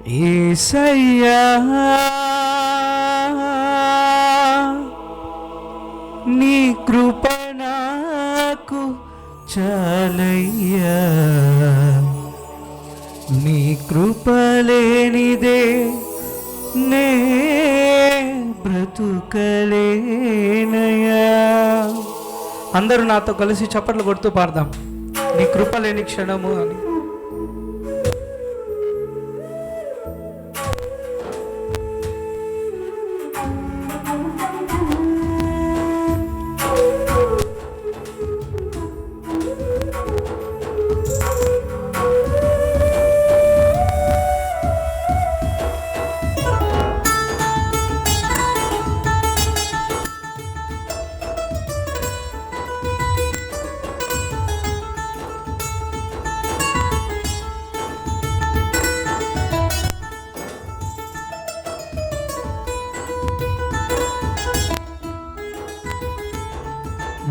యేసయ్యా నీ కృప నాకు చాలయ్యా, నీ కృప లేనిదే నే బ్రతుకలేనయ్యా. అందరూ నాతో కలిసి చప్పట్లు కొడుతూ పాడదాం, నీ కృప లేని క్షణము అని.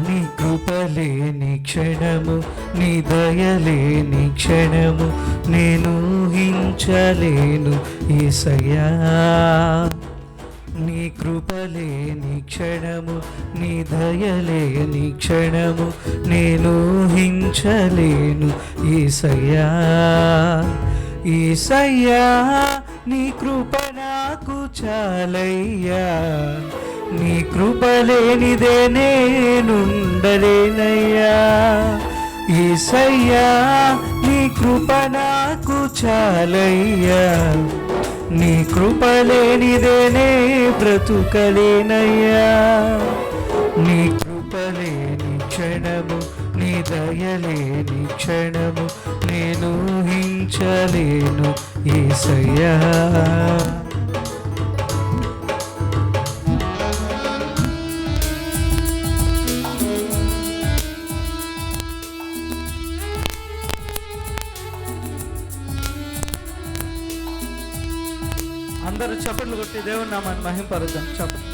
నీ కృపలేని క్షణము, నీ దయలేని క్షణము నేను ఊహించలేను యేసయ్యా. నీ కృపలేని క్షణము, నీ దయలేని క్షణము నేను ఊహించలేను యేసయ్యా. యేసయ్యా నీ కృప నాకు చాలయ్యా, నీ కృప లేనిదే నేనుండలేనయ్యా. యేసయ్యా నీ కృప నాకు చాలయ్యా, నీ కృప లేనిదే నే బ్రతుకలేనయ్యా. నీ కృప లేని క్షణము, నీ దయలేని క్షణము నేను ఊహించలేను యేసయ్యా. అందరూ చప్పట్లు కొట్టి దేవుని నామాన్ని మహింపరుద్దాం. చప్పట్లు.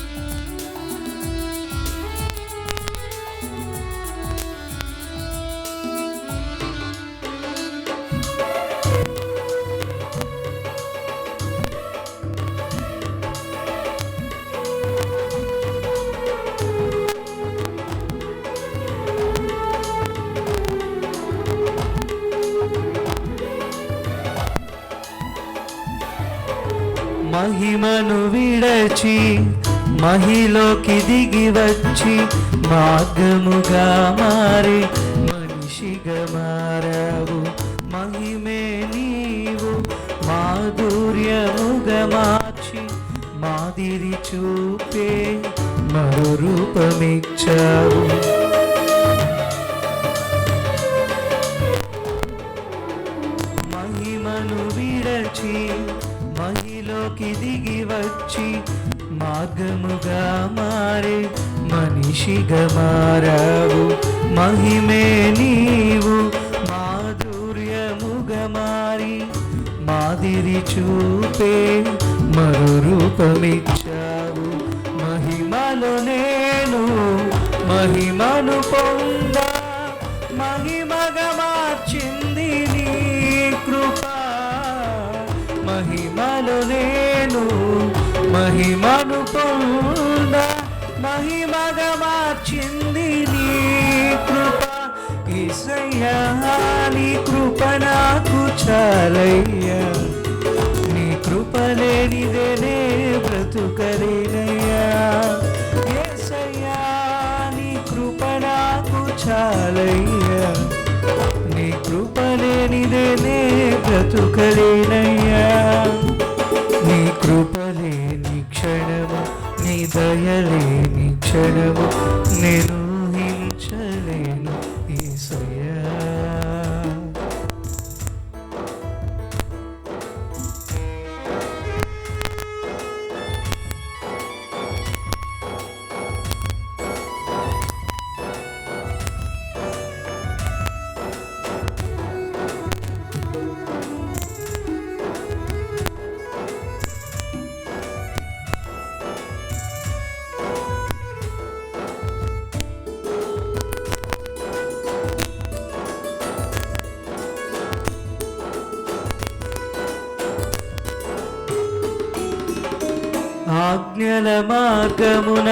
మహిమను విడచి మహిలోకి దిగి వచ్చి మార్గముగా మారి మనిషిగా మారావు. మహిమే నీవు మాధుర్యముగా మార్చి మాదిరి చూపే మరో రూపమిచ్చావు. మహిమను విడచి మహిలోకి దిగి వచ్చి మార్గముగా మారే మనిషిగా మారావు. మహిమే నీవు మాధుర్యముగా మారి మాదిరి చూపే మరో రూపమిచ్చావు. మహిమలో నేను మహిమను పొంద మహిమగా మార్చింది నీ కృప. మహిమలో నేను మహిమను పొంద మహిమగా మార్చింది నీ కృప. యేసయ్యా నీ కృప నాకు చాలయ్యా, నీ కృప లేనిదే నే బ్రతుకలేనయ్యా. యేసయ్యా నీ కృప నాకు చాలయ్యా, నీ కృప లేనిదే నే బ్రతుకలేనయ్యా. నీ కృప లేని క్షణము, నీ దయలేని క్షణము నేను ఊహించలేను యేసయ్యా. ఆజ్ఞల మార్గమున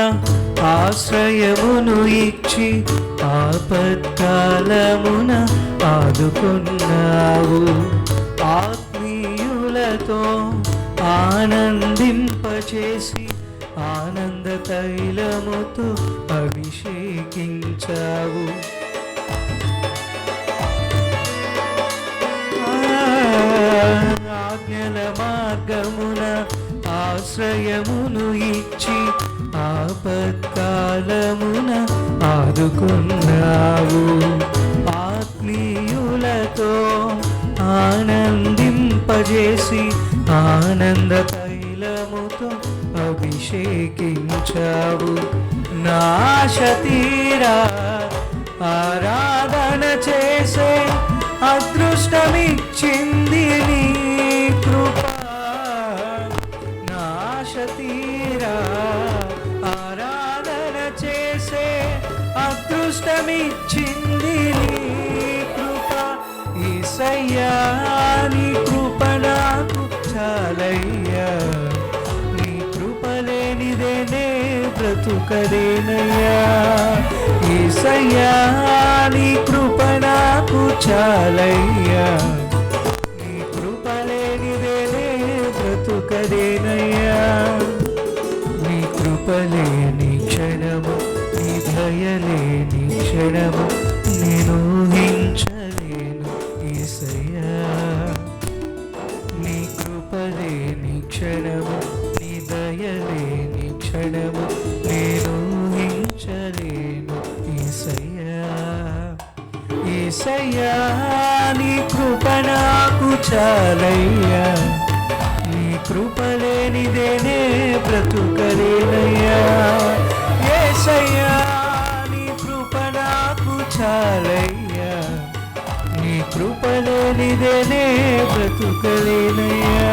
ఆశ్రయమును ఇచ్చి ఆపత్కాలమున ఆదుకున్నావు. ఆత్మీయులతో ఆనందింపచేసి ఆనంద తైలముతో అభిషేకించావు. ఆజ్ఞల మార్గమున ఆశ్రయమును ఇచ్చి ఆపత్కాలమున ఆదుకున్నావు. ఆత్మీయులతో ఆనందింపజేసి ఆనంద తైలముతో అభిషేకించావు. నా ఆశ తీరా ఆరాధన చేసే అదృష్టమిచ్చింది నీ కృప. నా ఆశ తీరా ఆరాధన చేసే అదృష్టమిచ్చింది నీ కృప. యేసయ్యా నీ కృప నాకు చాలయ్యా, నీ కృప లేనిదే నే బ్రతుకలేనయ్యా. యేసయ్యా నీ కృప నాకు చాలయ్యా, నీ కృప లేనిదే నే బ్రతుకలేనయ్యా. నీ కృప లేని క్షణము, నీ దయ లేని క్షణము నేను ఊహించలేను యేసయ్యా. నీ కృప లేని క్షణము, నీ దయ లేని క్షణము నేను ఊహించలేను యేసయ్యా. యేసయ్యా నీ కృప నాకు చాలయ్యా, నీ కృప లేనిదే నే బ్రతుకలేనయ్యా. యేసయ్యా నీ కృప నాకు చాలయ్యా, నీ కృప లేనిదే నే బ్రతుకలేనయ్యా.